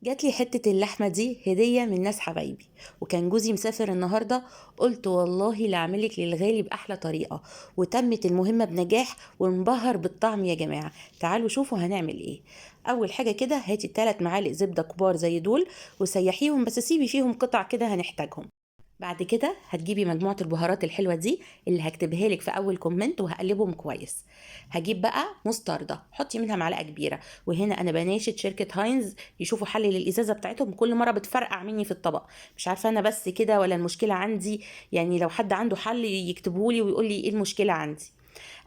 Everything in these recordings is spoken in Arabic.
جات لي حتة اللحمة دي هدية من ناس حبايبي، وكان جوزي مسافر النهاردة. قلت والله لا اعملك للغالي بأحلى طريقة، وتمت المهمة بنجاح وانبهر بالطعم يا جماعة. تعالوا شوفوا هنعمل ايه. اول حاجة كده هاتي 3 معالق زبدة كبار زي دول وسيحيهم، بس سيبي فيهم قطع كده هنحتاجهم. بعد كده هتجيبي مجموعة البهارات الحلوة دي اللي هكتبها لك في أول كومنت وهقلبهم كويس. هجيب بقى مستردة، حطي منها معلقة كبيرة. وهنا أنا بناشد شركة هاينز يشوفوا حل للإزازة بتاعتهم، كل مرة بتفرقع مني في الطبق. مش عارفة أنا بس كده ولا المشكلة عندي. يعني لو حد عنده حل يكتبهولي ويقول لي إيه المشكلة عندي.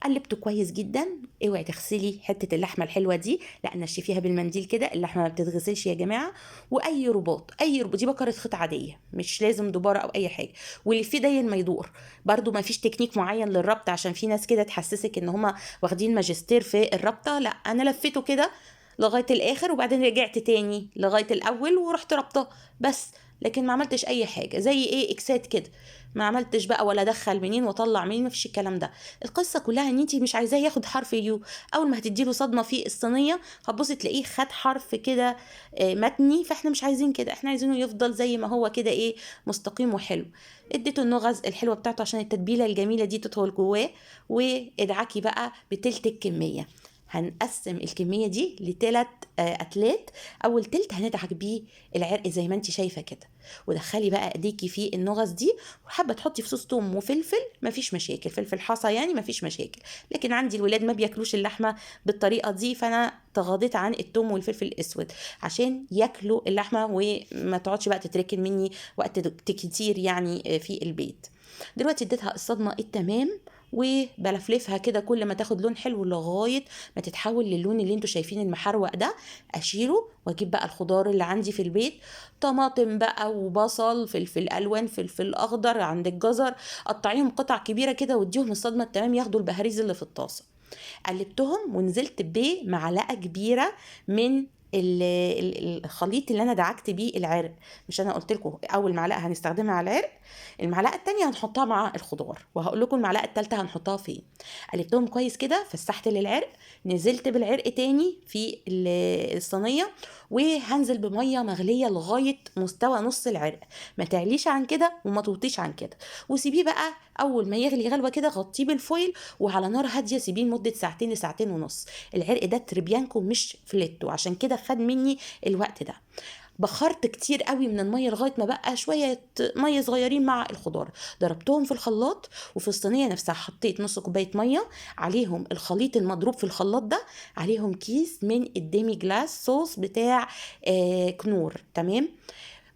قلبته كويس جدا. اوعي تغسلي حته اللحمه الحلوه دي، لا نشفيها بالمنديل كده، اللحمه ما بتتغسلش يا جماعه. واي رباط، اي رباط، دي بكره خيط عاديه مش لازم دباره او اي حاجه. واللي فيه داين ما يدور. برضو ما فيش تكنيك معين للربط، عشان في ناس كده تحسسك ان هما واخدين ماجستير في الربطه. لا انا لفيته كده لغايه الاخر، وبعدين رجعت تاني لغايه الاول ورحت ربطه بس. لكن ما عملتش اي حاجه زي ايه اكسات كده. ما عملتش بقى ولا ادخل منين واطلع منين، ما فيش الكلام ده. القصه كلها ان انت مش عايزاه ياخد حرف يو. اول ما هتديله صدمه في الصينيه هتبصي تلاقيه خد حرف كده متني، فاحنا مش عايزين كده، احنا عايزينه يفضل زي ما هو كده ايه، مستقيم وحلو. اديته النغز الحلوه بتاعته عشان التتبيله الجميله دي تدخل جواه. وادعكي بقى بتلت الكميه. هنقسم الكميه دي لثلاث اتلات. اول تلت هندعك بيه العرق زي ما انت شايفه كده. ودخلي بقى ايديكي في النغز دي. وحابه تحطي فصوص توم وفلفل مفيش مشاكل، فلفل حصى يعني مفيش مشاكل. لكن عندي الولاد ما بياكلوش اللحمه بالطريقه دي، فانا تغاضيت عن التوم والفلفل الاسود عشان ياكلوا اللحمه وما تقعدش بقى تتركن مني وقت كتير يعني في البيت. دلوقتي اديتها الصدمه التمام. وبلفلفها كده كل ما تاخد لون حلو لغايه ما تتحول للون اللي انتوا شايفين المحروق ده. اشيله واجيب بقى الخضار اللي عندي في البيت. طماطم بقى وبصل، فلفل الوان، فلفل اخضر، عندك جزر. قطعيهم قطع كبيره كده واديهم الصدمه التمام ياخدوا البهاريز اللي في الطاسه. قلبتهم ونزلت بمعلقه كبيره من الخليط اللي انا دعكت بيه العرق. مش انا قلت لكم اول معلقه هنستخدمها على العرق، المعلقه التانية هنحطها مع الخضار، وهقول لكم المعلقه التالتة هنحطها فين. قلبتهم كويس كده، فسحت للعرق. نزلت بالعرق تاني في الصينيه. وهنزل بميه مغليه لغايه مستوى نص العرق. ما تعليش عن كده وما توطيش عن كده. وسيبيه بقى اول ما يغلي غلوه كده غطيه بالفويل، وعلى نار هاديه سيبيه لمده ساعتين لساعتين ونص. العرق ده تريبيانكو مش فليتو، عشان كده خد مني الوقت ده. بخرت كتير قوي من الميه لغايه ما بقى شويه ميه صغيرين مع الخضار. ضربتهم في الخلاط. وفي الصينيه نفسها حطيت نص كوبايه ميه عليهم الخليط المضروب في الخلاط ده. عليهم كيس من الديمي جلاس صوص بتاع كنور، تمام.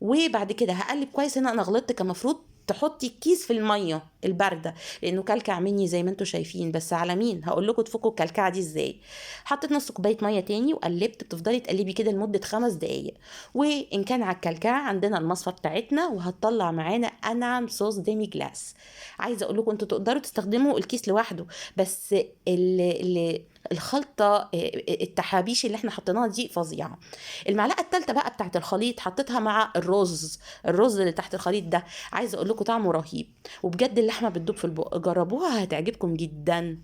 وبعد كده هقلب كويس. هنا انا غلطت، كان المفروض تحطي الكيس في الميه البارده، لانه كلكع مني زي ما انتم شايفين. بس على مين هقول لكم تفكوا الكلكعه دي ازاي. حطيت نص كوبايه ميه تاني وقلبت، بتفضلي تقلبي كده لمده 5 دقائق. وان كان على الكلكعه عندنا المصفى بتاعتنا، وهتطلع معانا انعم صوص ديمي جلاس. عايزه اقول لكم انتوا تقدروا تستخدموا الكيس لوحده، بس الخلطه التحابيش اللي احنا حطيناها دي فظيعه. المعلقه الثالثه بقى بتاعت الخليط حطيتها مع الرز اللي تحت الخليط ده. عايزه اقول لكم طعمه رهيب. وبجد اللحمه بتدوب في البق، جربوها هتعجبكم جدا.